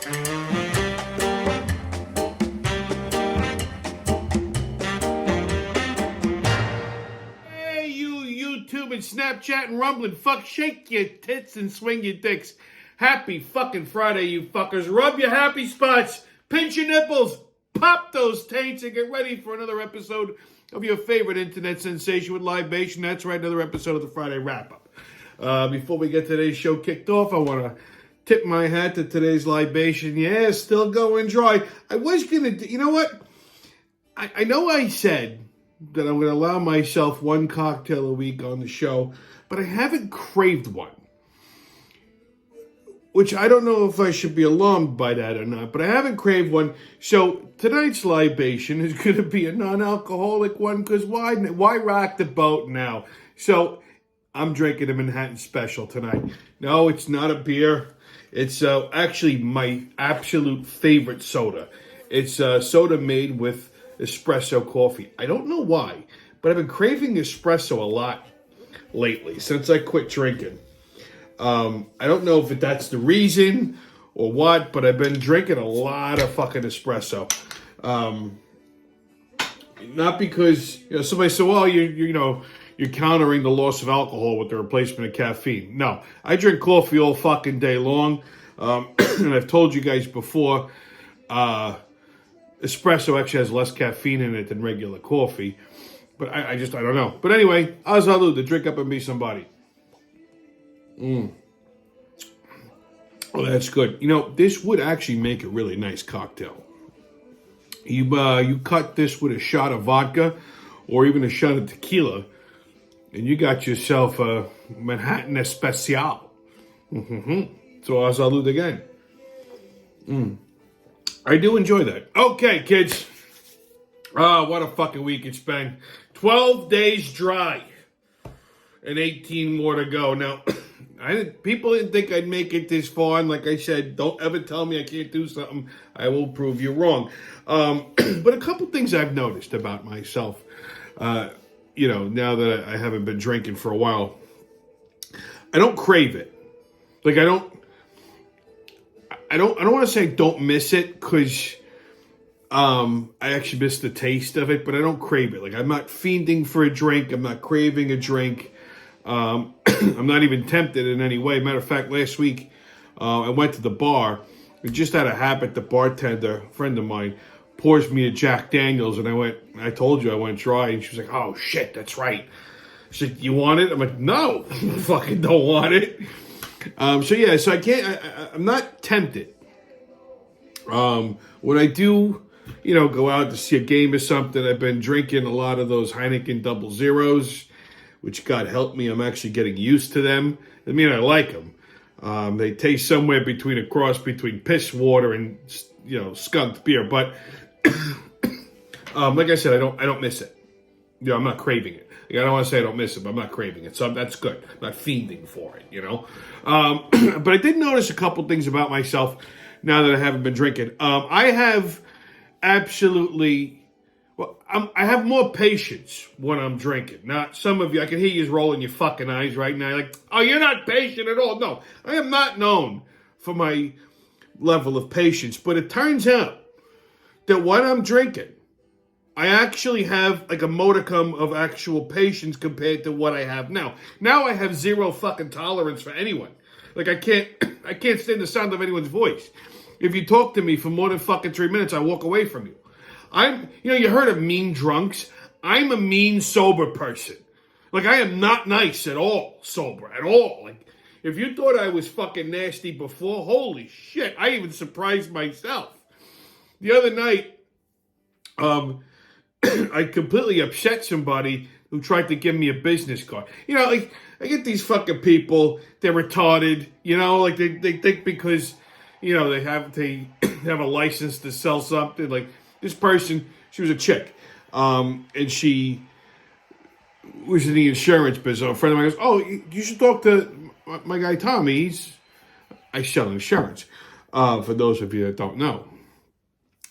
Hey, you YouTube and Snapchat and rumbling fuck, shake your tits and swing your dicks. Happy fucking Friday, you fuckers. Rub your happy spots, pinch your nipples, pop those taints, and get ready for another episode of your favorite internet sensation with libation. That's right, another episode of the Friday Wrap-Up. Before we get today's show kicked off, I want to tip my hat to today's libation. Yeah, still going dry. I was going to, you know what? I know I said that I'm going to allow myself one cocktail a week on the show, but I haven't craved one. Which I don't know if I should be alarmed by that or not, but I haven't craved one. So tonight's libation is going to be a non-alcoholic one, because why rock the boat now? So I'm drinking a Manhattan Special tonight. No, it's not a beer. It's actually my absolute favorite soda. It's soda made with espresso coffee. I don't know why, but I've been craving espresso a lot lately since I quit drinking. I don't know if that's the reason or what, but I've been drinking a lot of fucking espresso. Not because somebody said, well, you're countering the loss of alcohol with the replacement of caffeine. No, I drink coffee all fucking day long. And I've told you guys before, espresso actually has less caffeine in it than regular coffee. But I don't know. But anyway, azalu, to drink up and be somebody. Oh, that's good. This would actually make a really nice cocktail. You cut this with a shot of vodka or even a shot of tequila, and you got yourself a Manhattan Especial. So azalu again. I do enjoy that. Okay, kids. What a fucking week it's been. 12 days dry and 18 more to go. Now, people didn't think I'd make it this far, and like I said, don't ever tell me I can't do something. I will prove you wrong. But a couple things I've noticed about myself, now that I haven't been drinking for a while, I don't crave it. Like I don't want to say don't miss it, because I actually miss the taste of it, but I don't crave it. Like I'm not fiending for a drink. I'm not craving a drink. I'm not even tempted in any way. Matter of fact, last week I went to the bar. And just out of habit, the bartender, a friend of mine, pours me a Jack Daniels, and I told you I went dry, and she was like, "Oh shit, that's right." She said, "You want it?" I'm like, "No, I fucking don't want it." So I can't. I'm not tempted. When I do, go out to see a game or something, I've been drinking a lot of those Heineken Double Zeros, which God help me, I'm actually getting used to them. I mean, I like them. They taste somewhere between a cross between piss water and skunked beer. But like I said, I don't miss it. I'm not craving it. Like, I don't want to say I don't miss it, but I'm not craving it. So that's good. I'm not fiending for it, But I did notice a couple things about myself now that I haven't been drinking. I have absolutely... Well, I have more patience when I'm drinking. Now, some of you, I can hear you rolling your fucking eyes right now. Like, oh, you're not patient at all. No, I am not known for my level of patience. But it turns out that when I'm drinking, I actually have like a modicum of actual patience compared to what I have now. Now I have zero fucking tolerance for anyone. Like I can't stand the sound of anyone's voice. If you talk to me for more than fucking 3 minutes, I walk away from you. You heard of mean drunks. I'm a mean sober person. Like, I am not nice at all, sober, at all. Like, if you thought I was fucking nasty before, holy shit, I even surprised myself. The other night, I completely upset somebody who tried to give me a business card. I get these fucking people, they're retarded, like they think because, they have a license to sell something, like, this person, she was a chick, and she was in the insurance business. A friend of mine goes, "Oh, you should talk to my guy Tommy. I sell insurance." For those of you that don't know,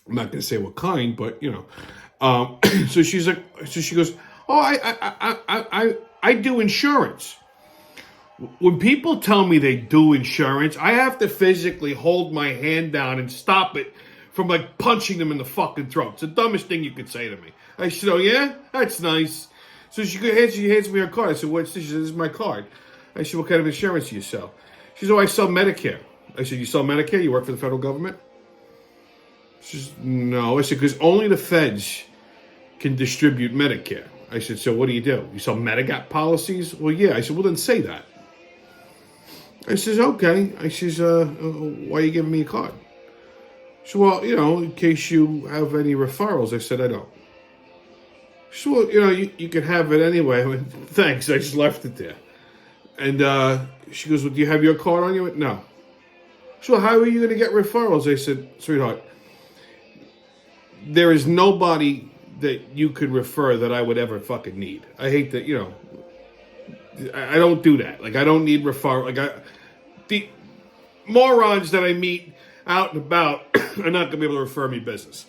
I'm not going to say what kind, but So she goes, "Oh, I do insurance." When people tell me they do insurance, I have to physically hold my hand down and stop it from like punching them in the fucking throat. It's the dumbest thing you could say to me. I said, "Oh yeah, that's nice." So she hands me her card. I said, "What's this?" She said, "This is my card." I said, "What kind of insurance do you sell?" She said, "Oh, I sell Medicare." I said, "You sell Medicare? You work for the federal government?" She said, "No." I said, "Because only the feds can distribute Medicare." I said, "So what do? You sell Medigap policies?" "Well, yeah." I said, "Well, then say that." I says, "Okay." I says, "Why are you giving me a card?" She said, "Well, in case you have any referrals." I said, "I don't." She said, "Well, you can have it anyway." I went, "Thanks." I just left it there. And she goes, "Well, do you have your card on you?" I went, "No." She said, "Well, how are you going to get referrals?" I said, "Sweetheart, there is nobody that you could refer that I would ever fucking need. I hate that, I don't do that. Like, I don't need referral. The morons that I meet out and about are not going to be able to refer me business.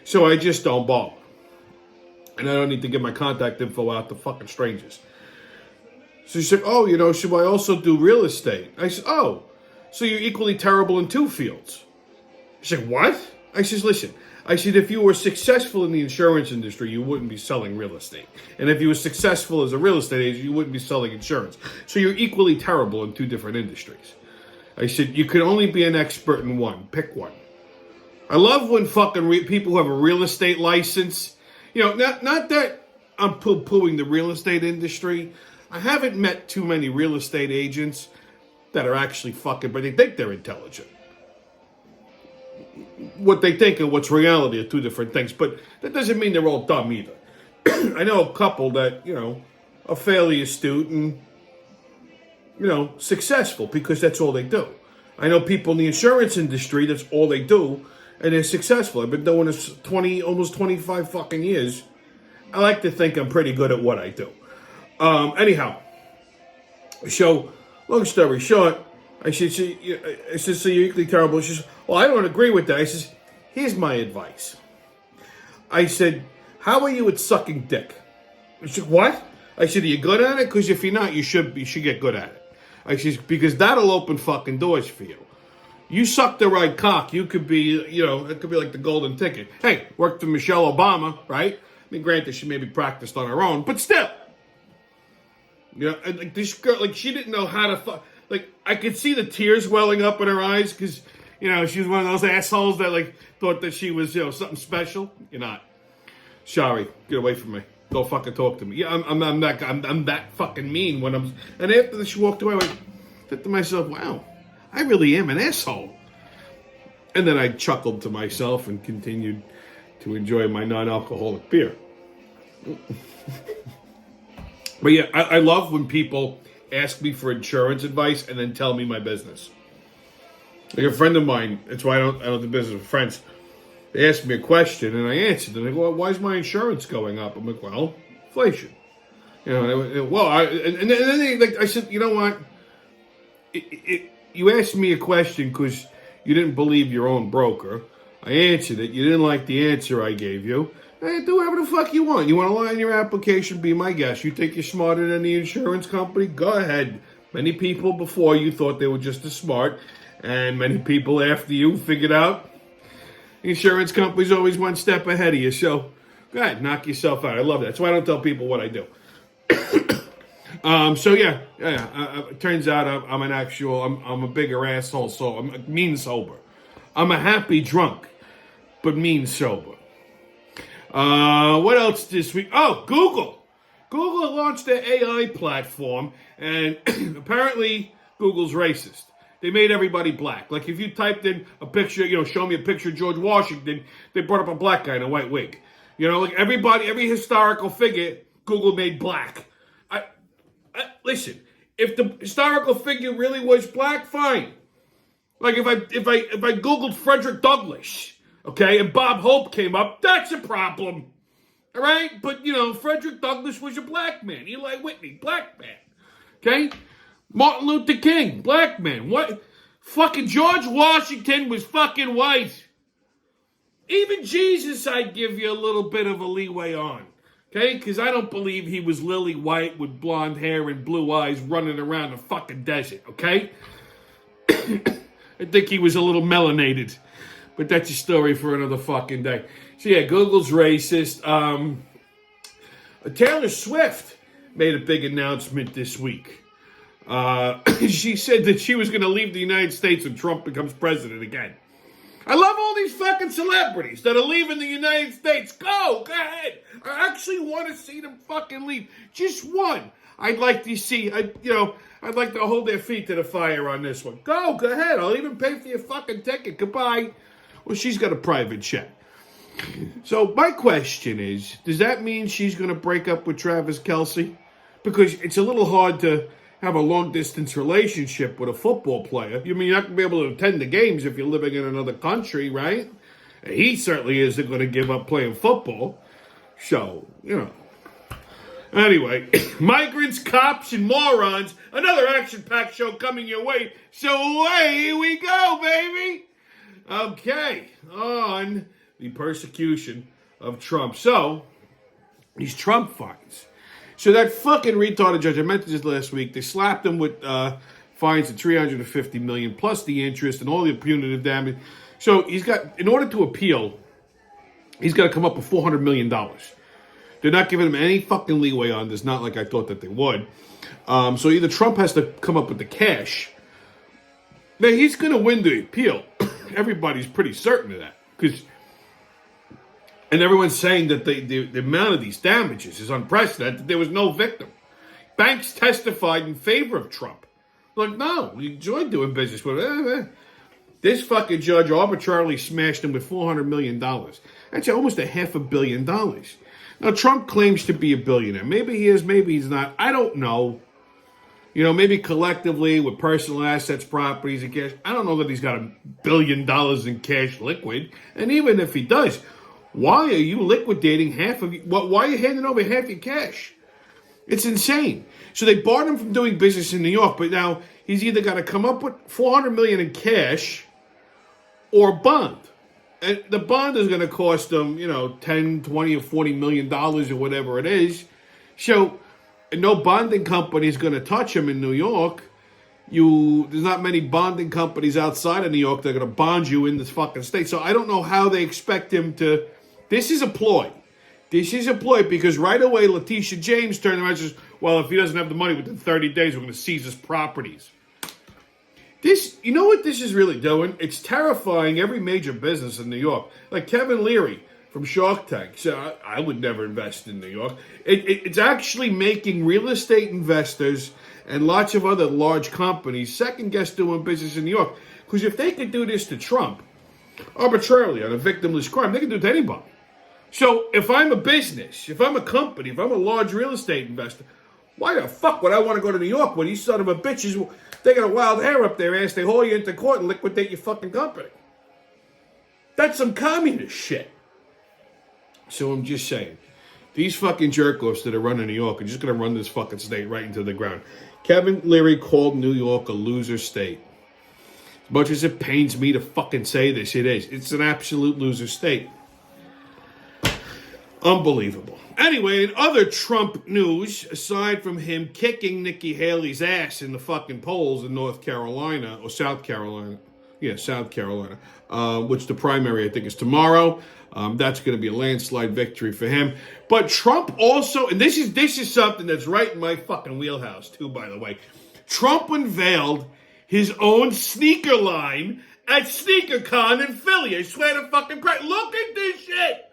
So I just don't bother. And I don't need to give my contact info out to fucking strangers." So she said, "Oh, should I also do real estate?" I said, "Oh, so you're equally terrible in two fields." She said, "What?" I said, "Listen." I said, "If you were successful in the insurance industry, you wouldn't be selling real estate. And if you were successful as a real estate agent, you wouldn't be selling insurance. So you're equally terrible in two different industries." I said, "You can only be an expert in one. Pick one." I love when fucking people who have a real estate license, not that I'm poo-pooing the real estate industry. I haven't met too many real estate agents that are actually fucking, but they think they're intelligent. What they think and what's reality are two different things, but that doesn't mean they're all dumb either. I know a couple that, are fairly astute and, successful because that's all they do. I know people in the insurance industry, that's all they do, and they're successful. I've been doing this almost 25 fucking years. I like to think I'm pretty good at what I do. Anyhow, so long story short, I said, "So you're equally terrible." She says, "Well, I don't agree with that." I says, "Here's my advice." I said, "How are you at sucking dick?" She said, "What?" I said, "Are you good at it? Because if you're not, you should get good at it." I says, "Because that'll open fucking doors for you. You suck the right cock, you could be, it could be like the golden ticket. Hey, worked for Michelle Obama, right? I mean, granted, she maybe practiced on her own, but still. And like this girl, like she didn't know how to fuck. Like I could see the tears welling up in her eyes because, she was one of those assholes that like thought that she was, something special. You're not. Sorry, get away from me. Don't fucking talk to me. Yeah, I'm that fucking mean when I'm. And after she walked away, I thought to myself, wow, I really am an asshole. And then I chuckled to myself and continued to enjoy my non-alcoholic beer. But yeah, I love when people ask me for insurance advice and then tell me my business. Like a friend of mine, that's why I don't do business with friends. They asked me a question and I answered. And they go, "Well, why is my insurance going up?" I'm like, "Well, inflation." And then I said, "You know what? You asked me a question because you didn't believe your own broker. I answered it. You didn't like the answer I gave you. Hey, do whatever the fuck you want. You want to lie in your application, be my guest. You think you're smarter than the insurance company? Go ahead. Many people before you thought they were just as smart, and many people after you figured out the insurance company's always one step ahead of you. So go ahead, knock yourself out. I love that. That's why I don't tell people what I do." It turns out I'm a bigger asshole, so I'm mean sober. I'm a happy drunk, but mean sober. What else this week? Oh, Google. Google launched their AI platform, and apparently Google's racist. They made everybody black. Like if you typed in a picture, show me a picture of George Washington, they brought up a black guy in a white wig. Like every historical figure, Google made black. Listen, if the historical figure really was black, fine. Like if I Googled Frederick Douglass, okay, and Bob Hope came up, that's a problem. All right? But, Frederick Douglass was a black man. Eli Whitney, black man. Okay? Martin Luther King, black man. What? Fucking George Washington was fucking white. Even Jesus, I'd give you a little bit of a leeway on. Okay? Because I don't believe he was lily white with blonde hair and blue eyes running around the fucking desert, okay? I think he was a little melanated. But that's a story for another fucking day. So yeah, Google's racist. Taylor Swift made a big announcement this week. She said that she was going to leave the United States when Trump becomes president again. I love all these fucking celebrities that are leaving the United States. Go ahead. I actually want to see them fucking leave. Just one. I'd like to see, I'd like to hold their feet to the fire on this one. Go ahead. I'll even pay for your fucking ticket. Goodbye. Well, she's got a private jet. So my question is, does that mean she's going to break up with Travis Kelce? Because it's a little hard to have a long-distance relationship with a football player. You mean you're not going to be able to attend the games if you're living in another country, right? And he certainly isn't going to give up playing football. So, Anyway, Migrants, Cops, and Morons. Another action-packed show coming your way. So away we go, baby. Okay, on the persecution of Trump. So, these Trump fines. So that fucking retarded judge, I mentioned this last week, they slapped him with fines of $350 million plus the interest and all the punitive damage. So he's got, in order to appeal, he's got to come up with $400 million. They're not giving him any fucking leeway on this, not like I thought that they would. So either Trump has to come up with the cash. Now he's going to win the appeal. Everybody's pretty certain of that. And everyone's saying that the amount of these damages is unprecedented. There was no victim. Banks testified in favor of Trump. Like, no, we enjoyed doing business with him. This fucking judge arbitrarily smashed him with $400 million. That's almost $500 million. Now, Trump claims to be a billionaire. Maybe he is, maybe he's not. I don't know. Maybe collectively with personal assets, properties, and cash. I don't know that he's got $1 billion in cash liquid. And even if he does, why are you liquidating half of why are you handing over half your cash? It's insane. So they barred him from doing business in New York, but now he's either got to come up with $400 million in cash or bond. And the bond is going to cost him, 10, 20, or $40 million or whatever it is. So no bonding company is going to touch him in New York. There's not many bonding companies outside of New York that are going to bond you in this fucking state. So I don't know how they expect him to. This is a ploy. This is a ploy because right away Letitia James turned around and says, well, if he doesn't have the money within 30 days, we're going to seize his properties. You know what this is really doing? It's terrifying every major business in New York. Like Kevin Leary from Shark Tank. So I would never invest in New York. It's actually making real estate investors and lots of other large companies second-guess doing business in New York. Because if they could do this to Trump arbitrarily on a victimless crime, they can do it to anybody. So if I'm a business, if I'm a company, if I'm a large real estate investor, why the fuck would I want to go to New York when these son of a bitches, they got a wild hair up their ass, they haul you into court and liquidate your fucking company? That's some communist shit. So I'm just saying, these fucking jerk-offs that are running New York are just going to run this fucking state right into the ground. Kevin Leary called New York a loser state. As much as it pains me to fucking say this, it is. It's an absolute loser state. Unbelievable. Anyway, in other Trump news, aside from him kicking Nikki Haley's ass in the fucking polls in North Carolina, or South Carolina, South Carolina, which the primary, I think, is tomorrow. That's going to be a landslide victory for him. But Trump also, and this is something that's right in my fucking wheelhouse, too, by the way. Trump unveiled his own sneaker line at SneakerCon in Philly. I swear to fucking Christ. Look at this shit.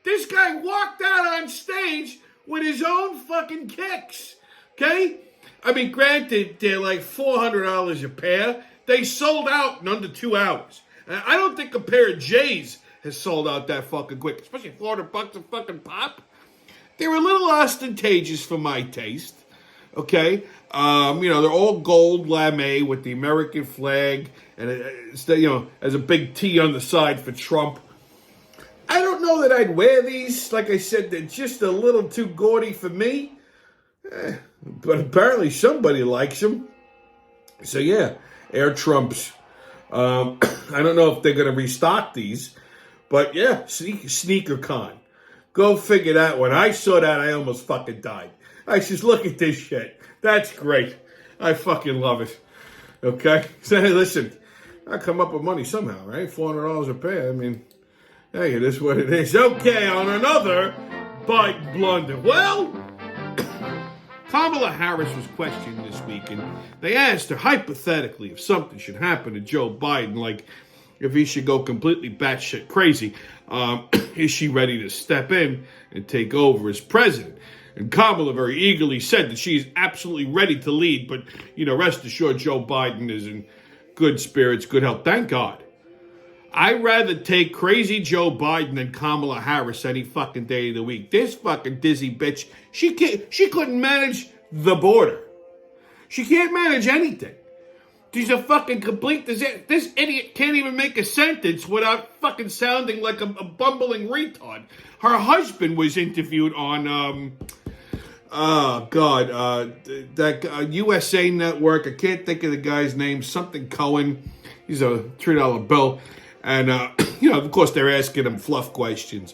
This guy walked out on stage with his own fucking kicks. Okay? I mean, granted, they're like $400 a pair. They sold out in under 2 hours. And I don't think a pair of J's has sold out that fucking quick, especially $400 a fucking pop. They're a little ostentatious for my taste. Okay? They're all gold lame with the American flag and, as a big T on the side for Trump. I don't know that I'd wear these. Like I said, they're just a little too gaudy for me. But apparently somebody likes them. So yeah, Air Trumps. I don't know if they're going to restock these. But yeah, SneakerCon. Go figure that one. I saw that, I almost fucking died. I says, look at this shit. That's great. I fucking love it. Okay? So, hey, listen, I come up with money somehow, right? $400 a pair. I mean, hey, it is what it is. Okay, on another Biden blunder. Well, Kamala Harris was questioned this week, and they asked her, hypothetically, if something should happen to Joe Biden, like if he should go completely batshit crazy, is she ready to step in and take over as president? And Kamala very eagerly said that she is absolutely ready to lead, but, rest assured Joe Biden is in good spirits, good health. Thank God. I'd rather take crazy Joe Biden than Kamala Harris any fucking day of the week. This fucking dizzy bitch, she couldn't manage the border. She can't manage anything. She's a fucking complete disaster. This idiot can't even make a sentence without fucking sounding like a bumbling retard. Her husband was interviewed on, that USA Network. I can't think of the guy's name. Something Cohen. He's a $3 bill. And, of course, they're asking him fluff questions.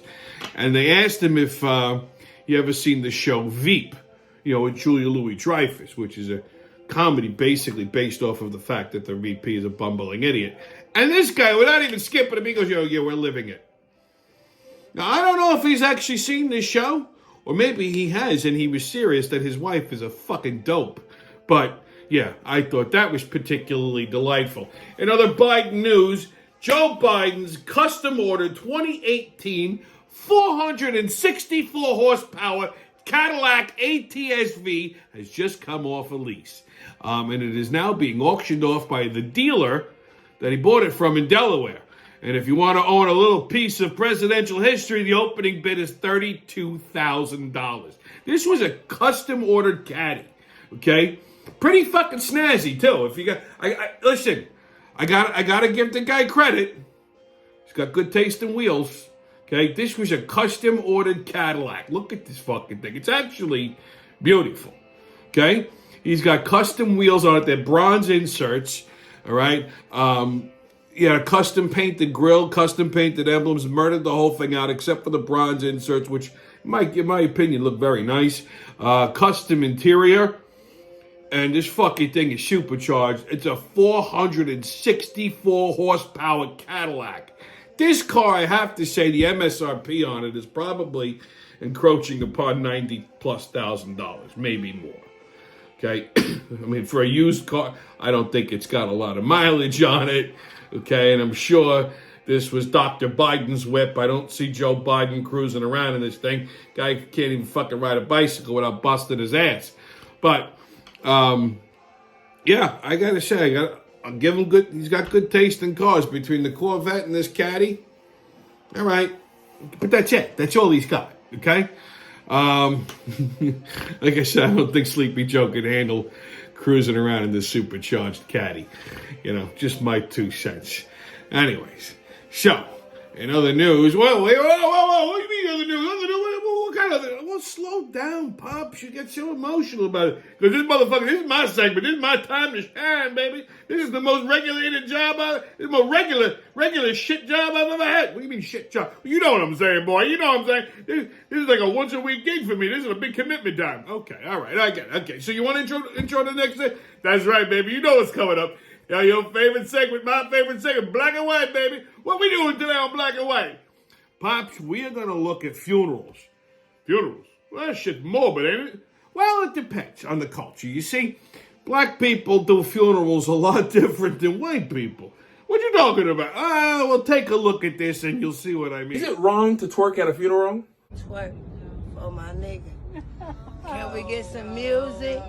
And they asked him if you ever seen the show Veep, with Julia Louis-Dreyfus, which is a comedy basically based off of the fact that the VP is a bumbling idiot. And this guy, without even skipping him, he goes, yeah, we're living it. Now, I don't know if he's actually seen this show, or maybe he has, and he was serious that his wife is a fucking dope. But, yeah, I thought that was particularly delightful. In other Biden news, Joe Biden's custom-ordered 2018 464 horsepower Cadillac ATS-V has just come off a lease. And it is now being auctioned off by the dealer that he bought it from in Delaware. And if you want to own a little piece of presidential history, the opening bid is $32,000. This was a custom-ordered caddy, okay? Pretty fucking snazzy, too. If you got, listen, I gotta give the guy credit. He's got good taste in wheels. Okay, this was a custom-ordered Cadillac. Look at this fucking thing. It's actually beautiful. Okay, he's got custom wheels on it. They're bronze inserts. All right. Custom painted grill, custom painted emblems. Murdered the whole thing out except for the bronze inserts, which might, in my opinion, look very nice. Custom interior. And this fucking thing is supercharged. It's a 464 horsepower Cadillac. This car, I have to say, the MSRP on it is probably encroaching upon $90,000+, maybe more. Okay? I mean, for a used car, I don't think it's got a lot of mileage on it. Okay? And I'm sure this was Dr. Biden's whip. I don't see Joe Biden cruising around in this thing. Guy can't even fucking ride a bicycle without busting his ass. But, I gotta say, I'll give him good. He's got good taste in cars. Between the Corvette and this Caddy, all right. But that's it. That's all he's got. Okay. Like I said, I don't think Sleepy Joe can handle cruising around in this supercharged Caddy. Just my 2 cents. Anyways, so in other news, whoa, what do you mean other news? What kind of? Well, slow down, Pops. You get so emotional about it because this motherfucker. This is my segment. This is my time to shine, baby. This is the most regulated job. This is the most regular shit job I've ever had. What do you mean shit job? You know what I'm saying, boy. You know what I'm saying. This is like a once a week gig for me. This is a big commitment time. Okay, all right, I get it. Okay, so you want to intro the next thing? That's right, baby. You know what's coming up. Your favorite segment, my favorite segment, Black and White, baby. What we doing today on Black and White? Pops, we are going to look at funerals. Funerals? Well, that shit's morbid, ain't it? Well, it depends on the culture. You see, black people do funerals a lot different than white people. What you talking about? Well, take a look at this and you'll see what I mean. Is it wrong to twerk at a funeral? Twerk for my nigga. Can we get some music?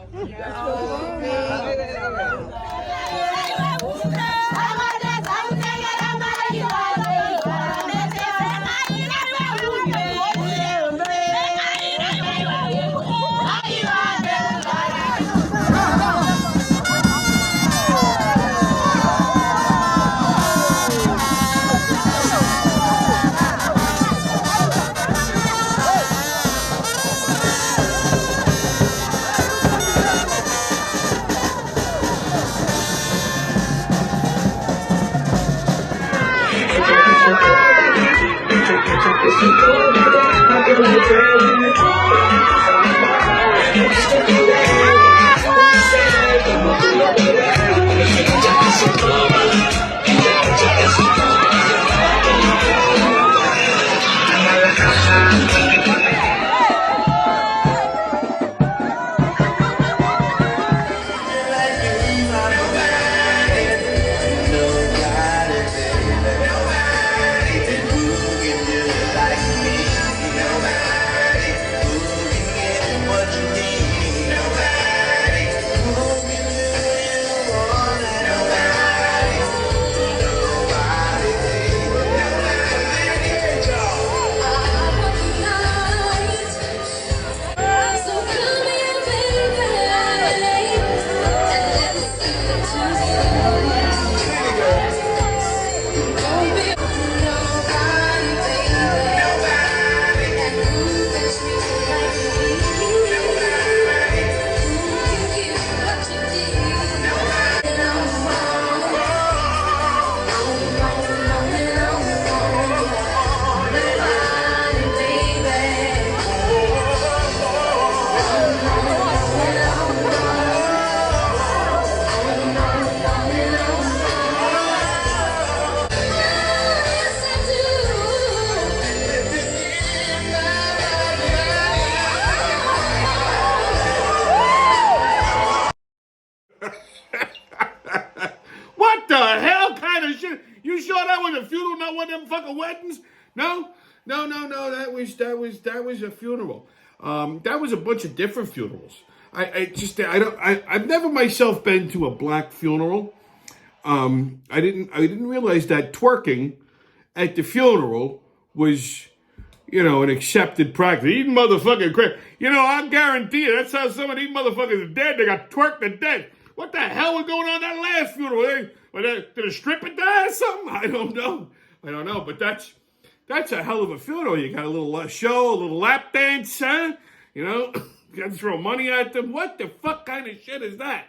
What the hell kind of shit? You sure that was a funeral, not one of them fucking weddings? No. That was a funeral. That was a bunch of different funerals. I've never myself been to a black funeral. I didn't realize that twerking at the funeral was, an accepted practice. These motherfucking crap. I guarantee you, that's how some of these motherfuckers are dead. They got twerked to death. What the hell was going on that last funeral? Did a stripper die or something? I don't know. But that's a hell of a funeral. You got a little show, a little lap dance, huh? You got to throw money at them. What the fuck kind of shit is that?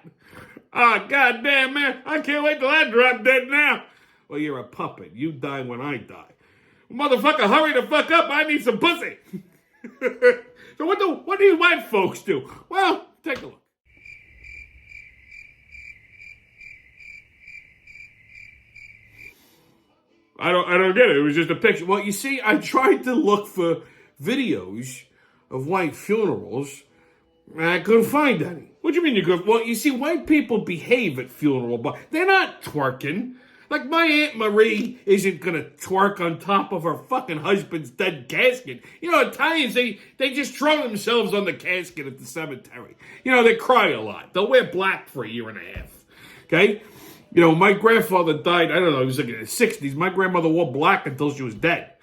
Ah, goddamn, man. I can't wait till I drop dead now. Well, you're a puppet. You die when I die. Motherfucker, hurry the fuck up. I need some pussy. So what do you white folks do? Well, take a look. I don't get it. It was just a picture. Well, you see, I tried to look for videos of white funerals, and I couldn't find any. What do you mean you could? Well, you see, white people behave at funeral, but they're not twerking. Like, my Aunt Marie isn't gonna twerk on top of her fucking husband's dead casket. Italians, they just throw themselves on the casket at the cemetery. They cry a lot. They'll wear black for a year and a half. Okay? My grandfather died, I don't know, he was like in his 60s. My grandmother wore black until she was dead.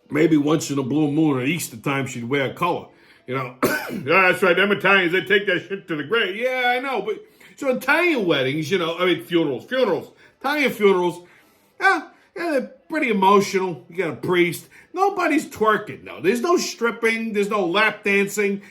Maybe once in a blue moon or Easter time she'd wear color. Yeah, that's right, them Italians, they take that shit to the grave. Yeah, I know, but so Italian weddings, funerals. Italian funerals, they're pretty emotional. You got a priest. Nobody's twerking, though. There's no stripping. There's no lap dancing.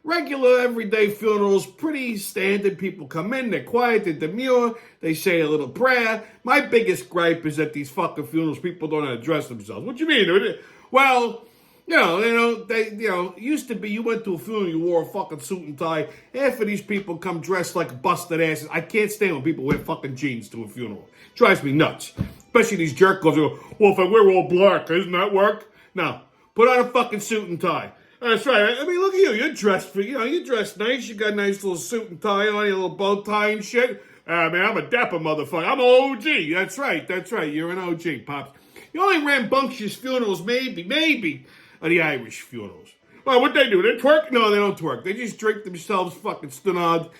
Regular, everyday funerals, pretty standard. People come in, they're quiet, they're demure, they say a little prayer. My biggest gripe is that these fucking funerals, people don't address themselves. What you mean? Well, used to be you went to a funeral, you wore a fucking suit and tie. Half of these people come dressed like busted asses. I can't stand when people wear fucking jeans to a funeral. Drives me nuts. Especially these jerk-offs who go, well, if I wear all black, doesn't that work? No. Put on a fucking suit and tie. That's right. I mean, look at you. You're dressed you're dressed nice. You got a nice little suit and tie on, your little bow tie and shit. Man, I'm a dapper motherfucker. I'm an OG. That's right. You're an OG, Pops. The only rambunctious funerals, maybe, are the Irish funerals. Well, what they do? They twerk? No, they don't twerk. They just drink themselves fucking stoned.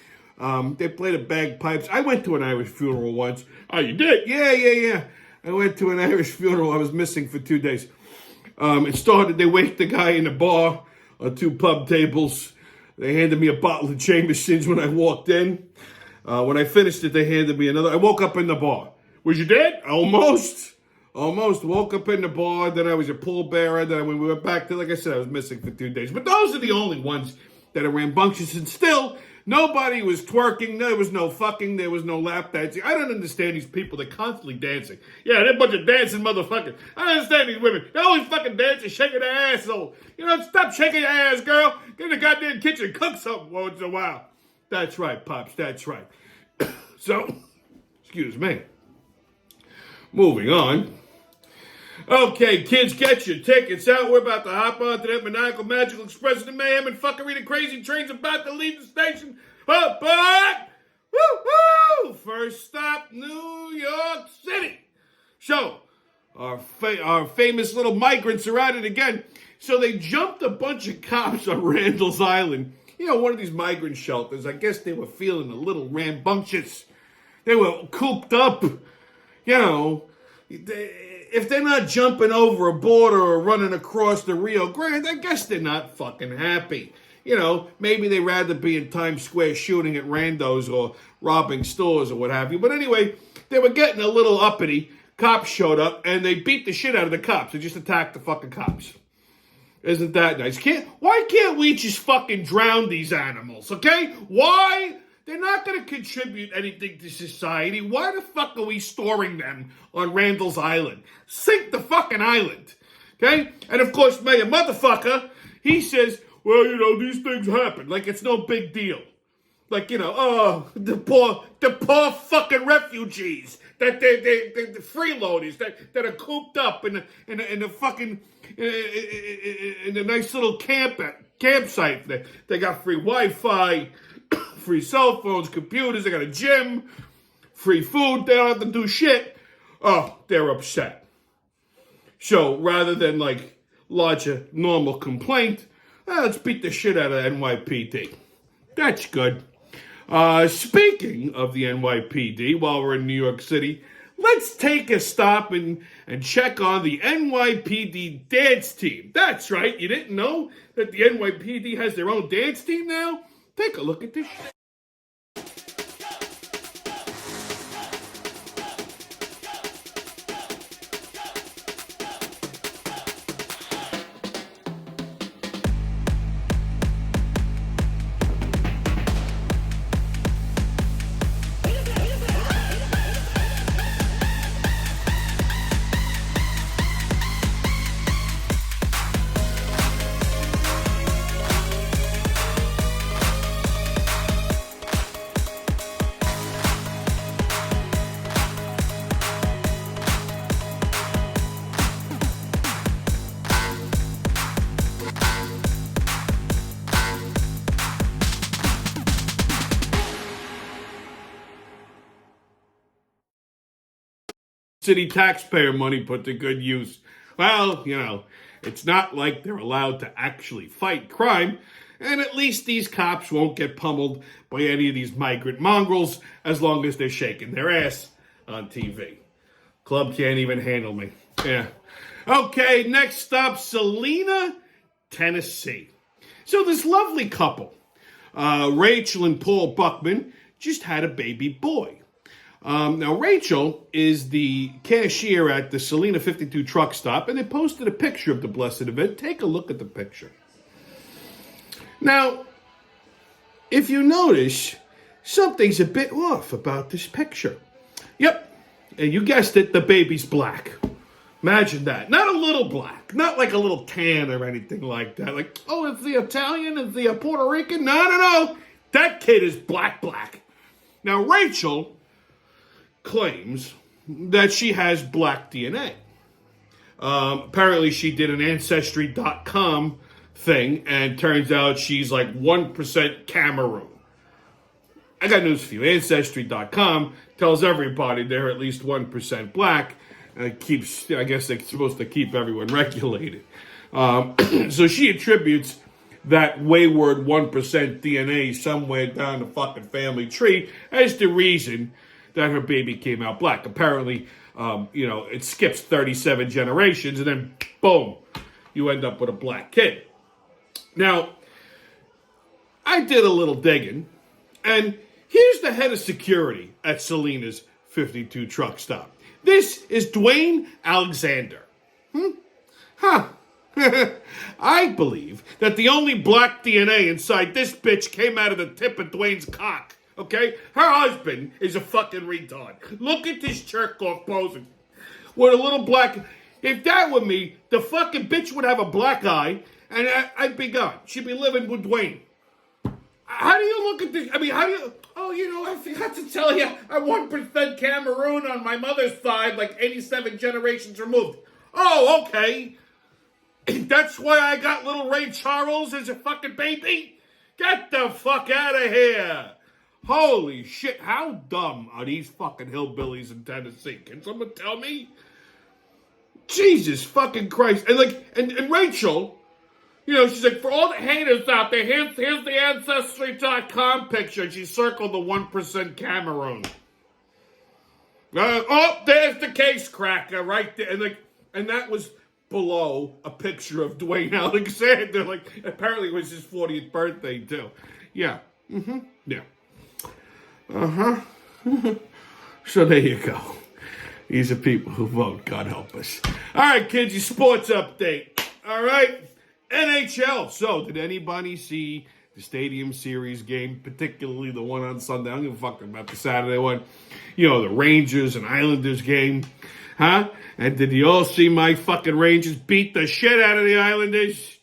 They play the bagpipes. I went to an Irish funeral once. Oh, you did? Yeah. I went to an Irish funeral. I was missing for 2 days. It started, they waked the guy in the bar on 2 pub tables. They handed me a bottle of Jameson's when I walked in. When I finished it, they handed me another. I woke up in the bar. Was you dead? Almost. Woke up in the bar. Then I was a pallbearer. Then when we went back to, like I said, I was missing for 2 days. But those are the only ones that are rambunctious. And still, Nobody was twerking. There was no fucking. There was no lap dancing. I don't understand these people. They're constantly dancing. Yeah, they're a bunch of dancing motherfuckers. I don't understand these women. They're always fucking dancing, shaking their asshole. Stop shaking your ass, girl. Get in the goddamn kitchen and cook something once in a while. That's right, Pops. That's right. So, excuse me. Moving on. Okay, kids, get your tickets out. We're about to hop onto that maniacal, magical express of the mayhem and fuckery. The crazy train's about to leave the station. Up, but woo-hoo! First stop, New York City. So, our famous little migrants are at it again. So they jumped a bunch of cops on Randall's Island. One of these migrant shelters. I guess they were feeling a little rambunctious. They were cooped up. If they're not jumping over a border or running across the Rio Grande, I guess they're not fucking happy. Maybe they'd rather be in Times Square shooting at randos or robbing stores or what have you. But anyway, they were getting a little uppity. Cops showed up, and they beat the shit out of the cops. They just attacked the fucking cops. Isn't that nice? Why can't we just fucking drown these animals, okay? Why? They're not going to contribute anything to society. Why the fuck are we storing them on Randall's Island? Sink the fucking island, okay? And of course, Mayor Motherfucker, he says, well, these things happen. Like it's no big deal. Like, the poor fucking refugees, the freeloaders that are cooped up in the fucking, in a nice little campsite. They got free Wi-Fi, free cell phones, computers, they got a gym, free food, they don't have to do shit. Oh, they're upset. So rather than lodge a normal complaint, let's beat the shit out of the NYPD. That's good. Speaking of the NYPD, while we're in New York City, let's take a stop and check on the NYPD dance team. That's right, you didn't know that the NYPD has their own dance team now? Take a look at this shit. City taxpayer money put to good use. Well, it's not like they're allowed to actually fight crime, and at least these cops won't get pummeled by any of these migrant mongrels as long as they're shaking their ass on TV. Club can't even handle me. Yeah. Okay, next stop, Salina, Tennessee. So this lovely couple, Rachel and Paul Buckman, just had a baby boy. Now, Rachel is the cashier at the Salina 52 truck stop, and they posted a picture of the blessed event. Take a look at the picture. Now, if you notice, something's a bit off about this picture. Yep, and you guessed it, the baby's black. Imagine that. Not a little black. Not like a little tan or anything like that. Like, oh, it's the Italian, it's the Puerto Rican. No. That kid is black. Now, Rachel claims that she has black DNA. Apparently, she did an Ancestry.com thing, and turns out she's like 1% Cameroon. I got news for you. Ancestry.com tells everybody they're at least 1% black. I guess they're supposed to keep everyone regulated. So she attributes that wayward 1% DNA somewhere down the fucking family tree as the reason that her baby came out black. Apparently, it skips 37 generations, and then, boom, you end up with a black kid. Now, I did a little digging, and here's the head of security at Salina's 52 truck stop. This is Dwayne Alexander. I believe that the only black DNA inside this bitch came out of the tip of Dwayne's cock. Okay? Her husband is a fucking retard. Look at this jerk off posing with a little black. If that were me, the fucking bitch would have a black eye and I'd be gone. She'd be living with Dwayne. How do you look at this? I mean, how do you... Oh, I forgot to tell you, I'm 1% Cameroon on my mother's side, like 87 generations removed. Oh, okay. That's why I got little Ray Charles as a fucking baby? Get the fuck out of here. Holy shit, how dumb are these fucking hillbillies in Tennessee? Can someone tell me? Jesus fucking Christ. And Rachel, she's like, for all the haters out there, here's the Ancestry.com picture. And she circled the 1% Cameroon. There's the case cracker right there. And that was below a picture of Dwayne Alexander. Apparently it was his 40th birthday, too. Yeah. Mm-hmm. Yeah. Uh-huh. So there you go. These are people who vote. God help us. All right, kids, your sports update. All right. NHL. So, did anybody see the Stadium Series game, particularly the one on Sunday? I don't give a fuck about the Saturday one. The Rangers and Islanders game. Huh? And did you all see my fucking Rangers beat the shit out of the Islanders?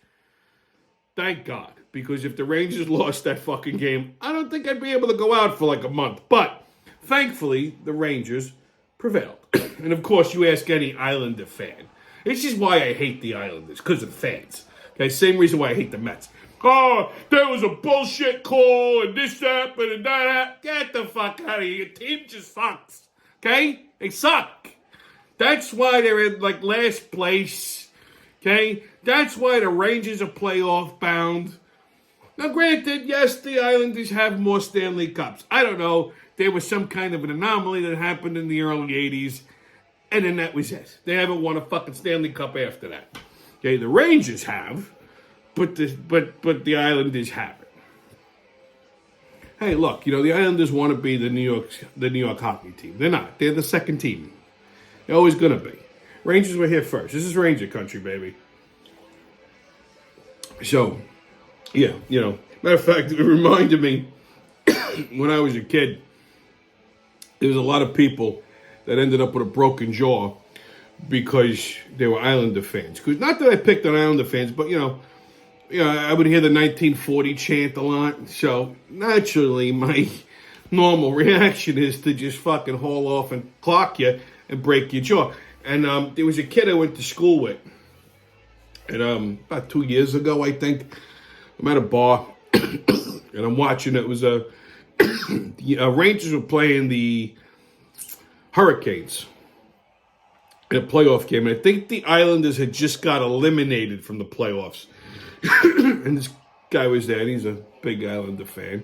Thank God. Because if the Rangers lost that fucking game, I don't think I'd be able to go out for like a month. But, thankfully, the Rangers prevailed. And, of course, you ask any Islander fan. This is why I hate the Islanders, because of the fans. Okay, same reason why I hate the Mets. Oh, there was a bullshit call, and this happened, and that happened. Get the fuck out of here. Your team just sucks. Okay? They suck. That's why they're in, last place. Okay? That's why the Rangers are playoff bound. Now, granted, yes, the Islanders have more Stanley Cups. I don't know. There was some kind of an anomaly that happened in the early 80s, and then that was it. They haven't won a fucking Stanley Cup after that. Okay, the Rangers have, but the Islanders haven't. Hey, look, the Islanders want to be the New York hockey team. They're not. They're the second team. They're always going to be. Rangers were here first. This is Ranger country, baby. So, yeah, matter of fact, it reminded me when I was a kid, there was a lot of people that ended up with a broken jaw because they were Islander fans. Because not that I picked on Islander fans, but, I would hear the 1940 chant a lot. So, naturally, my normal reaction is to just fucking haul off and clock you and break your jaw. And there was a kid I went to school with. And about 2 years ago, I think, I'm at a bar, and I'm watching. It was the Rangers were playing the Hurricanes in a playoff game. And I think the Islanders had just got eliminated from the playoffs. And this guy was there, and he's a big Islander fan.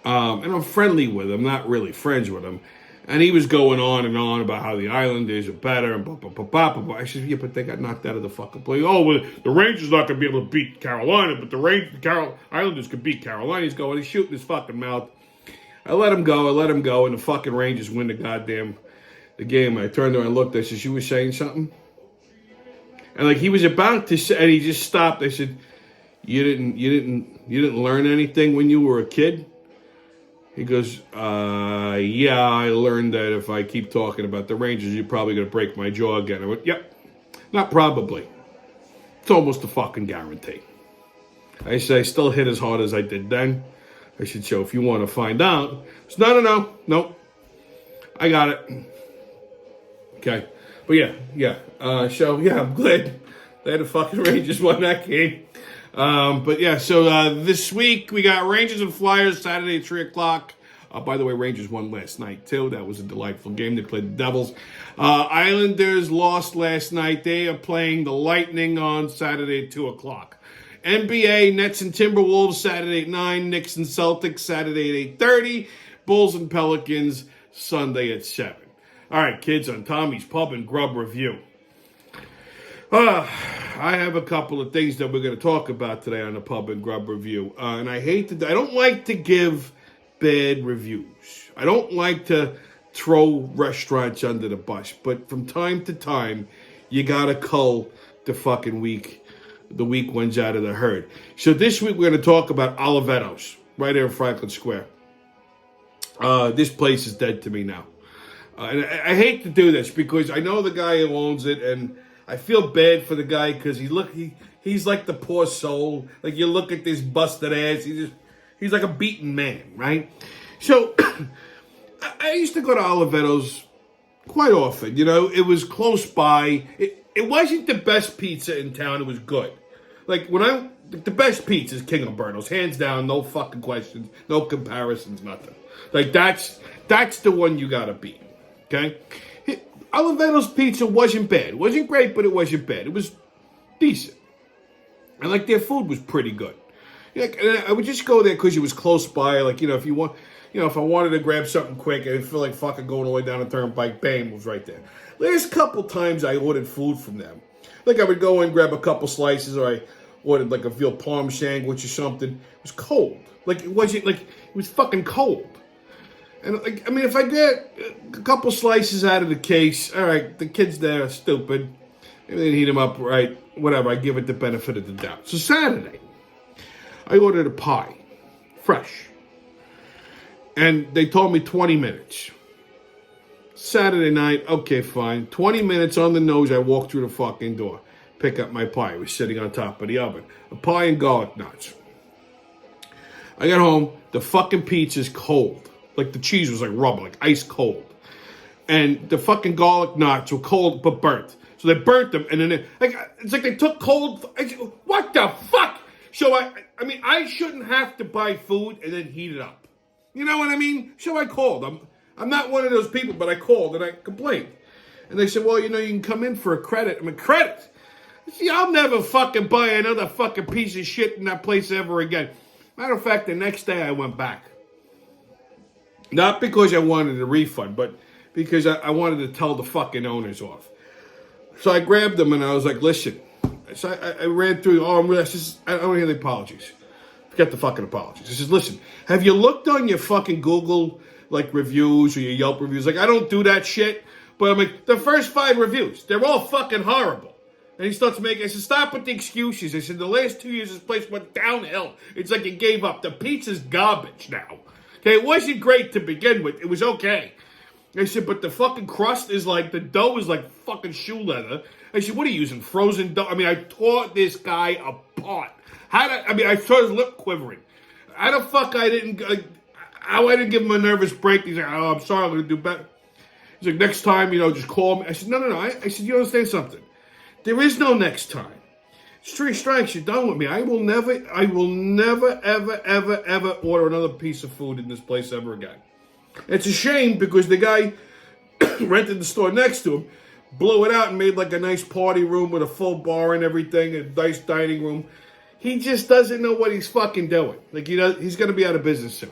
And I'm friendly with him, not really friends with him. And he was going on and on about how the Islanders are better and blah, blah, blah, blah, blah. I said, yeah, but they got knocked out of the fucking play. Oh, well, the Rangers not going to be able to beat Carolina, but the Islanders could beat Carolina. He's going, he's shooting his fucking mouth. I let him go, and the fucking Rangers win the game. I turned around and looked. I said, you were saying something? And he was about to say, and he just stopped. I said, you didn't learn anything when you were a kid? He goes, yeah, I learned that if I keep talking about the Rangers, you're probably going to break my jaw again. I went, yep, not probably. It's almost a fucking guarantee. I said, I still hit as hard as I did then. I said, so if you want to find out. He said, no. I got it. Okay. But yeah. So, yeah, I'm glad the fucking Rangers won that game. But yeah, so this week we got Rangers and Flyers Saturday at 3 o'clock. By the way, Rangers won last night too. That was a delightful game. They played the Devils. Islanders lost last night. They are playing the Lightning on Saturday at 2 o'clock. NBA, Nets and Timberwolves Saturday at 9. Knicks and Celtics Saturday at 8:30. Bulls and Pelicans Sunday at 7. All right, kids, on Tommy's Pub and Grub Review. I have a couple of things that we're going to talk about today on the Pub and Grub Review. And I don't like to give bad reviews. I don't like to throw restaurants under the bus. But from time to time, you got to cull the fucking week the weak ones out of the herd. So this week we're going to talk about Olivetto's, right here in Franklin Square. This place is dead to me now. And I hate to do this because I know the guy who owns it, and I feel bad for the guy because he's like the poor soul. Like, you look at this busted ass, he's like a beaten man, right? So I used to go to Olivetto's quite often. You know, it was close by. It wasn't the best pizza in town. It was good. Like, the best pizza is King Umberto's, hands down, no fucking questions, no comparisons, nothing. Like, that's the one you gotta beat. Okay? Olivetto's pizza wasn't bad. It wasn't great, but it wasn't bad. It was decent. And, like, their food was pretty good. Like, and I would just go there because it was close by. Like, you know, if I wanted to grab something quick, I didn't feel like fucking going all the way down the turnpike, bam, it was right there. Last couple times I ordered food from them. Like, I would go in, grab a couple slices, or I ordered, like, a veal parm sandwich or something. It was cold. Like, it was fucking cold. And, like, I mean, if I get a couple slices out of the case, all right, the kids there are stupid. Maybe they heat them up right, whatever. I give it the benefit of the doubt. So Saturday, I ordered a pie, fresh. And they told me 20 minutes. Saturday night, okay, fine. 20 minutes on the nose, I walked through the fucking door. Pick up my pie. It was sitting on top of the oven. A pie and garlic knots. I got home, the fucking pizza's cold. Like, the cheese was like rubber, like ice cold. And the fucking garlic knots were cold but burnt. So they burnt them, and then it's like they took cold. What the fuck? So I mean, I shouldn't have to buy food and then heat it up. You know what I mean? So I called. I'm not one of those people, but I called and I complained. And they said, well, you know, you can come in for a credit. I'm like, credit? See, I'll never fucking buy another fucking piece of shit in that place ever again. Matter of fact, the next day I went back. Not because I wanted a refund, but because I wanted to tell the fucking owners off. So I grabbed them and I was like, listen. So I ran through, I don't hear the apologies. Forget the fucking apologies. I said, listen, have you looked on your fucking Google, like, reviews or your Yelp reviews? Like, I don't do that shit. But I'm like, the first 5 reviews, they're all fucking horrible. And he starts making, I said, stop with the excuses. I said, the last 2 years, this place went downhill. It's like it gave up. The pizza's garbage now. Okay, it wasn't great to begin with. It was okay. I said, but the fucking crust is like, the dough is like fucking shoe leather. I said, what are you using, frozen dough? I mean, I tore this guy apart. I saw his lip quivering. How the fuck I didn't give him a nervous break? He's like, oh, I'm sorry, I'm going to do better. He's like, next time, you know, just call me. I said, no. I said, you understand something? There is no next time. It's 3 strikes, you're done with me. I will never, ever order another piece of food in this place ever again. It's a shame because the guy rented the store next to him, blew it out and made like a nice party room with a full bar and everything, a nice dining room. He just doesn't know what he's fucking doing. Like, he's going to be out of business soon.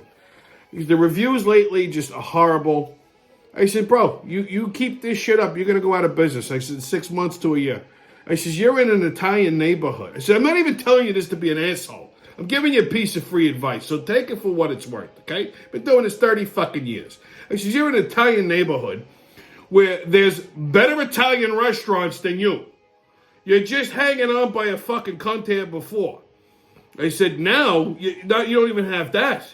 The reviews lately just are horrible. I said, bro, you keep this shit up, you're going to go out of business. I said, 6 months to a year. I said, you're in an Italian neighborhood. I said, I'm not even telling you this to be an asshole. I'm giving you a piece of free advice, so take it for what it's worth, okay? Been doing this 30 fucking years. I said, you're in an Italian neighborhood where there's better Italian restaurants than you. You're just hanging on by a fucking cunt here before. I said, now you don't even have that.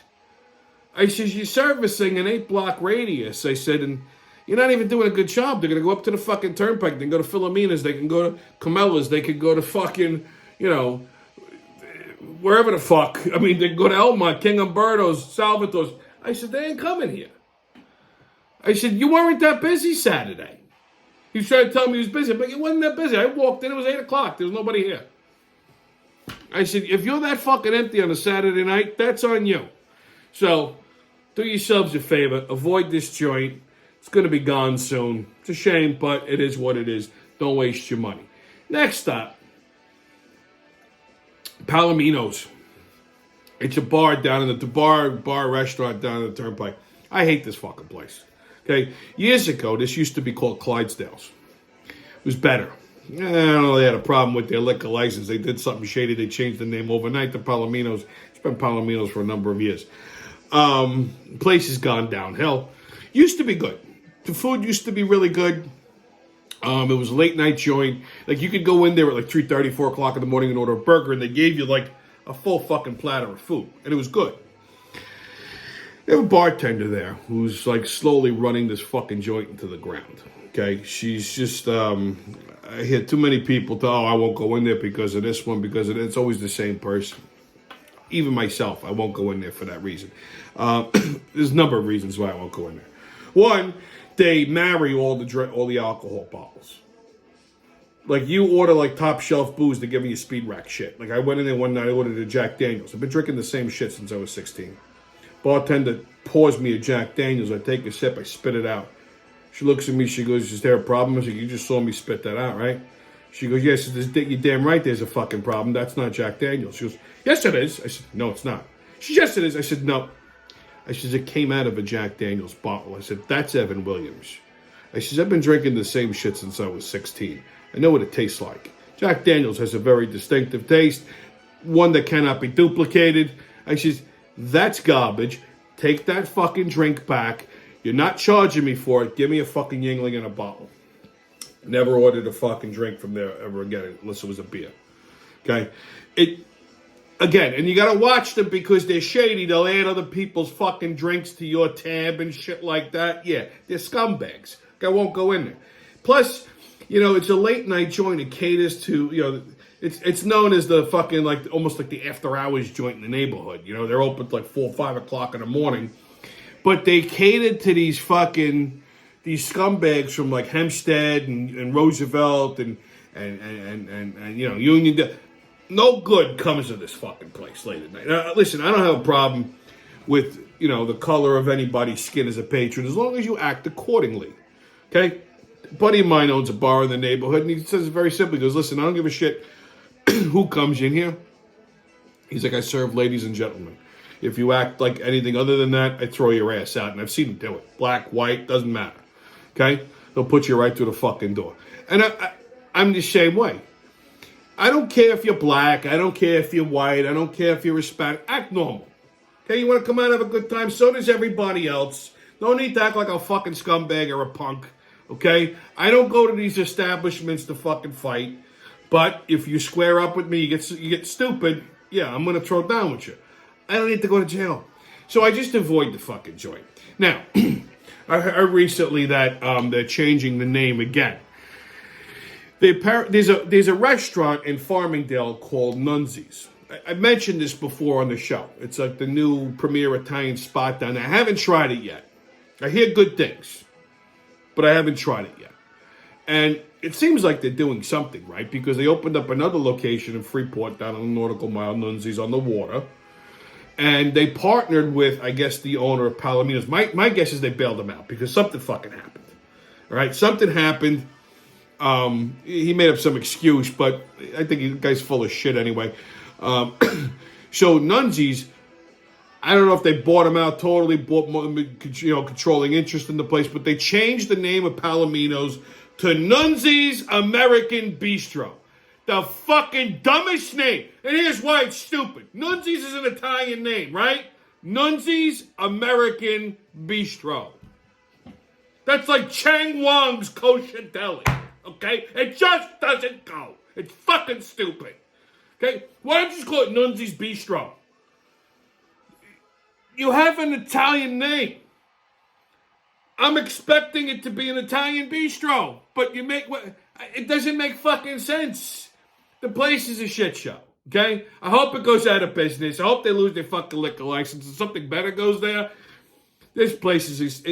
I said, you're servicing an 8-block radius. I said, and you're not even doing a good job. They're going to go up to the fucking turnpike. They can go to Philomena's. They can go to Camellas. They could go to fucking, you know, wherever the fuck. I mean, they can go to Elmont, King Umberto's, Salvatore's. I said, they ain't coming here. I said, you weren't that busy Saturday. He was trying to tell me he was busy, but he wasn't that busy. I walked in, it was 8 o'clock. There was nobody here. I said, if you're that fucking empty on a Saturday night, that's on you. So, do yourselves a favor. Avoid this joint. It's going to be gone soon. It's a shame, but it is what it is. Don't waste your money. Next up, Palomino's. It's a bar down in the bar restaurant down in the turnpike. I hate this fucking place. Okay, years ago, this used to be called Clydesdale's. It was better. I don't know, they had a problem with their liquor license. They did something shady. They changed the name overnight to Palomino's. It's been Palomino's for a number of years. Place has gone downhill. Used to be good. The food used to be really good. It was a late night joint. Like, you could go in there at like 3:30, 4 o'clock in the morning and order a burger, and they gave you like a full fucking platter of food, and it was good. They have a bartender there who's like slowly running this fucking joint into the ground. Okay, she's just, I hear too many people tell, oh, I won't go in there because of this one, because of that. It's always the same person. Even myself, I won't go in there for that reason. There's a number of reasons why I won't go in there. One, they marry all the alcohol bottles. Like, you order like top shelf booze, they're giving you speed rack shit. Like, I went in there one night, I ordered a Jack Daniels. I've been drinking the same shit since I was 16. Bartender pours me a Jack Daniels. I take a sip, I spit it out. She looks at me, she goes, is there a problem? I said, you just saw me spit that out, right? She goes, yes, you're damn right there's a fucking problem. That's not Jack Daniels. She goes, yes, it is. I said, no, it's not. She said, yes, it is. I said, no. I said, it came out of a Jack Daniels bottle. I said, that's Evan Williams. I said, I've been drinking the same shit since I was 16. I know what it tastes like. Jack Daniels has a very distinctive taste, one that cannot be duplicated. I said, that's garbage. Take that fucking drink back. You're not charging me for it. Give me a fucking Yingling and a bottle. Never ordered a fucking drink from there ever again, unless it was a beer. Okay? Again, and you gotta watch them because they're shady. They'll add other people's fucking drinks to your tab and shit like that. Yeah, they're scumbags. I won't go in there. Plus, it's a late night joint. It caters to, it's known as the fucking, like, almost like the after hours joint in the neighborhood. They're open like 4 or 5 o'clock in the morning. But they catered to these scumbags from like Hempstead and Roosevelt and Union. No good comes of this fucking place late at night. Now, listen, I don't have a problem with the color of anybody's skin as a patron as long as you act accordingly. Okay, a buddy of mine owns a bar in the neighborhood, and he says it very simply. He goes, listen, I don't give a shit who comes in here. He's like, I serve ladies and gentlemen. If you act like anything other than that, I throw your ass out. And I've seen him do it. Black, white, doesn't matter. Okay? They'll put you right through the fucking door. And I'm the same way. I don't care if you're black. I don't care if you're white. I don't care if you're Hispanic. Act normal. Okay? You want to come out and have a good time? So does everybody else. No need to act like a fucking scumbag or a punk. Okay? I don't go to these establishments to fucking fight. But if you square up with me, you get stupid, yeah, I'm going to throw down with you. I don't need to go to jail. So I just avoid the fucking joint. Now, I heard recently that they're changing the name again. There's a restaurant in Farmingdale called Nunzi's. I mentioned this before on the show. It's like the new premier Italian spot down there. I haven't tried it yet. I hear good things, but I haven't tried it yet. And it seems like they're doing something, right? Because they opened up another location in Freeport down on the Nautical Mile, Nunzi's on the water. And they partnered with, I guess, the owner of Palomino's. My guess is they bailed him out because something fucking happened. All right? Something happened. He made up some excuse, but I think the guy's full of shit anyway. So Nunzi's, I don't know if they bought him out totally, controlling interest in the place, but they changed the name of Palomino's to Nunzi's American Bistro. The fucking dumbest name. And here's why it's stupid. Nunzi's is an Italian name, right? Nunzi's American Bistro. That's like Chang Wang's Kosher Deli. Okay? It just doesn't go. It's fucking stupid. Okay? Why don't you just call it Nunzi's Bistro? You have an Italian name. I'm expecting it to be an Italian bistro, but it doesn't make fucking sense. The place is a shit show, okay? I hope it goes out of business. I hope they lose their fucking liquor license and something better goes there. This place is...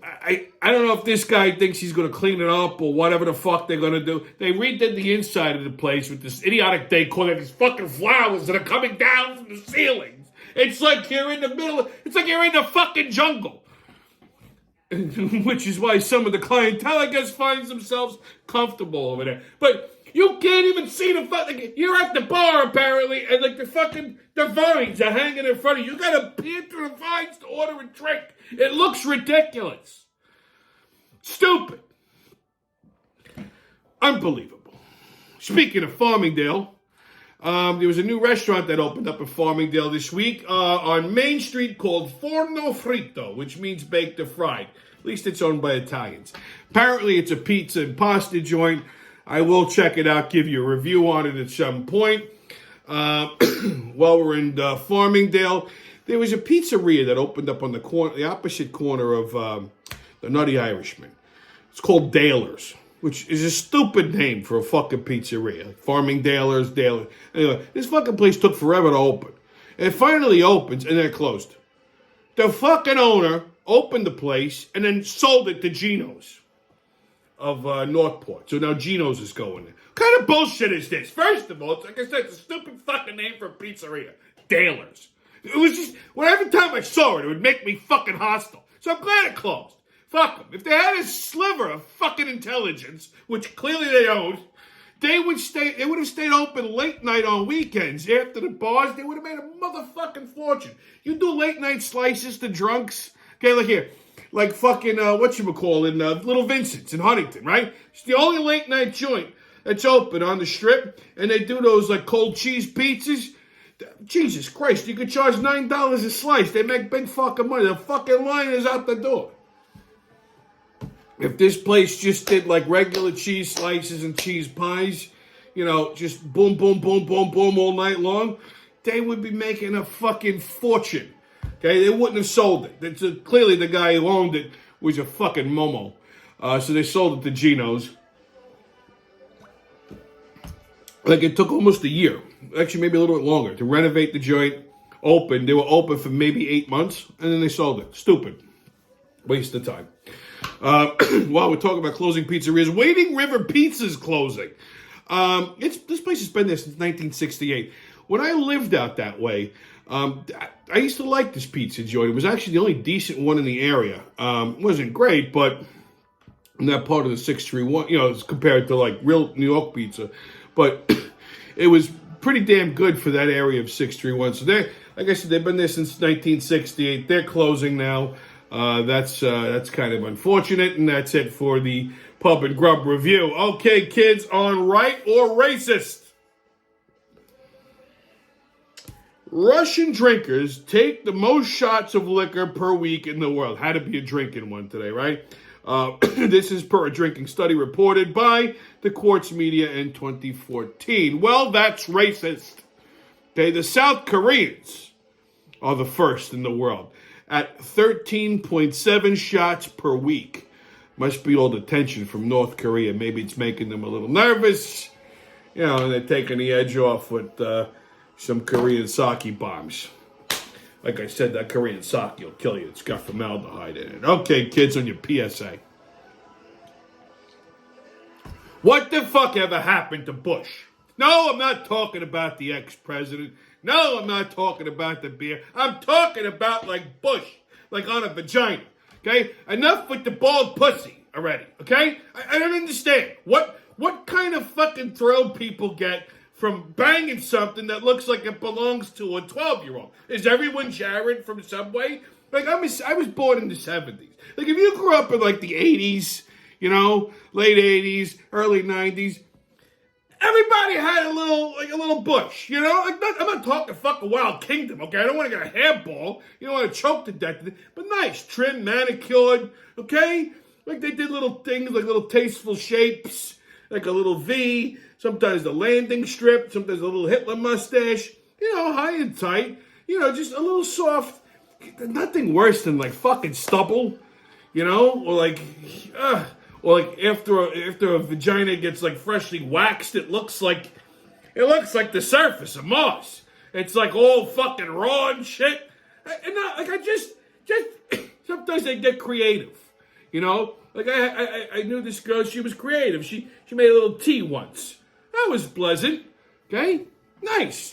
I don't know if this guy thinks he's going to clean it up or whatever the fuck they're going to do. They redid the inside of the place with this idiotic decor, these fucking flowers that are coming down from the ceilings. It's like you're in the middle... It's like you're in the fucking jungle. Which is why some of the clientele, I guess, finds themselves comfortable over there. But you can't even see the fucking... You're at the bar, apparently, and like the vines are hanging in front of you. You gotta peer through the vines to order a drink. It looks ridiculous. Stupid. Unbelievable. Speaking of Farmingdale, There was a new restaurant that opened up in Farmingdale this week on Main Street called Forno Fritto, which means baked or fried. At least it's owned by Italians. Apparently, it's a pizza and pasta joint. I will check it out, give you a review on it at some point. While we're in Farmingdale, there was a pizzeria that opened up on the opposite corner of the Nutty Irishman. It's called Daler's, which is a stupid name for a fucking pizzeria. Farmingdale's, Daler. Anyway, this fucking place took forever to open. And it finally opens, and then it closed. The fucking owner opened the place and then sold it to Gino's of Northport. So now Gino's is going there. What kind of bullshit is this? First of all, it's like I said, it's a stupid fucking name for a pizzeria. Daler's. It was just, every time I saw it, it would make me fucking hostile. So I'm glad it closed. Fuck them. If they had a sliver of fucking intelligence, which clearly they don't, they would have stayed open late night on weekends after the bars. They would have made a motherfucking fortune. You do late night slices to drunks. Okay, look here. Like fucking, whatchamacallit, Little Vincent's in Huntington, right? It's the only late night joint that's open on the strip. And they do those like cold cheese pizzas. Jesus Christ, you could charge $9 a slice. They make big fucking money. The fucking line is out the door. If this place just did like regular cheese slices and cheese pies, just boom, boom, boom, boom, boom all night long, they would be making a fucking fortune. Okay, they wouldn't have sold it. Clearly the guy who owned it was a fucking momo. So they sold it to Gino's. Like it took almost a year, actually maybe a little bit longer, to renovate the joint, open. They were open for maybe 8 months, and then they sold it. Stupid. Waste of time. While we're talking about closing pizzerias, Wading River Pizza's closing. This place has been there since 1968. When I lived out that way, I used to like this pizza joint. It was actually the only decent one in the area. It wasn't great, but in that part of the 631, it's compared to like real New York pizza. But it was pretty damn good for that area of 631. So like I said, they've been there since 1968. They're closing now. That's kind of unfortunate, and that's it for the Pub and Grub review. Okay, kids, on right or racist. Russian drinkers take the most shots of liquor per week in the world. Had to be a drinking one today, right? This is per a drinking study reported by the Quartz Media in 2014. Well, that's racist. Okay, the South Koreans are the first in the world at 13.7 shots per week. Must be all the tension from North Korea. Maybe it's making them a little nervous. And they're taking the edge off with some Korean sake bombs. Like I said, that Korean sake will kill you. It's got formaldehyde in it. Okay, kids, on your PSA. What the fuck ever happened to Bush? No, I'm not talking about the ex-president. No, I'm not talking about the beer. I'm talking about like Bush, like on a vagina. Okay? Enough with the bald pussy already. Okay? I don't understand. What kind of fucking thrill people get from banging something that looks like it belongs to a 12-year-old? Is everyone Jared from Subway? Like, I was born in the 70s. Like, if you grew up in, like, the 80s, late 80s, early 90s, everybody had a little bush, Like, I'm not talking fucking Wild Kingdom, okay? I don't want to get a hairball. You don't want to choke to death. But nice, trim, manicured, okay? Like, they did little things, like little tasteful shapes, like a little V, sometimes the landing strip, sometimes a little Hitler mustache, high and tight, just a little soft. Nothing worse than like fucking stubble, or like after a vagina gets like freshly waxed, it looks like the surface of Mars. It's like all fucking raw and shit. I just sometimes I get creative, Like I knew this girl, she was creative. She made a little tea once. That was pleasant. Okay? Nice.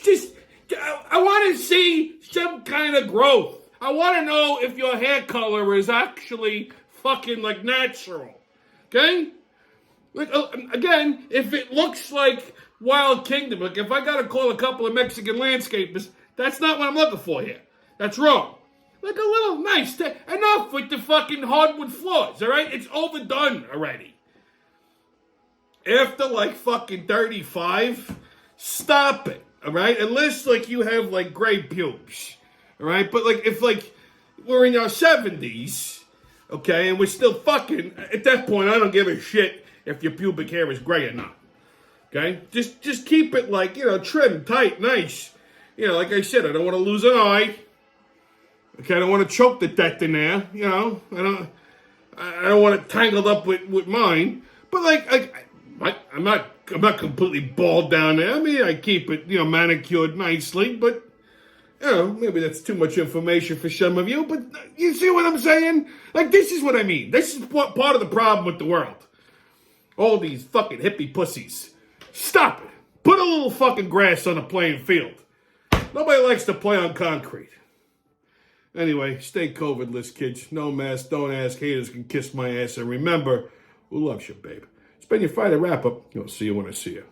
I want to see some kind of growth. I want to know if your hair color is actually fucking like natural. Okay? Like, again, if it looks like Wild Kingdom, like if I got to call a couple of Mexican landscapers, that's not what I'm looking for here. That's wrong. Like a little nice, enough with the fucking hardwood floors, all right? It's overdone already. After like fucking 35, stop it, all right? Unless, like, you have, like, gray pubes, all right? But, like, if, like, we're in our 70s, okay, and we're still fucking, at that point, I don't give a shit if your pubic hair is gray or not, okay? Just keep it, like, you know, trim, tight, nice. You know, like I said, I don't want to lose an eye. Okay, I don't want to choke to death in there, you know? I don't want it tangled up with mine. But, I'm not completely bald down there. I mean, I keep it, you know, manicured nicely, but, you know, maybe that's too much information for some of you, but you see what I'm saying? Like, this is what I mean. This is part of the problem with the world. All these fucking hippie pussies. Stop it. Put a little fucking grass on the playing field. Nobody likes to play on concrete. Anyway, stay COVID-less, kids. No mask, don't ask. Haters can kiss my ass. And remember, who loves you, babe? It's been your Friday wrap-up. I'll see you when I see you.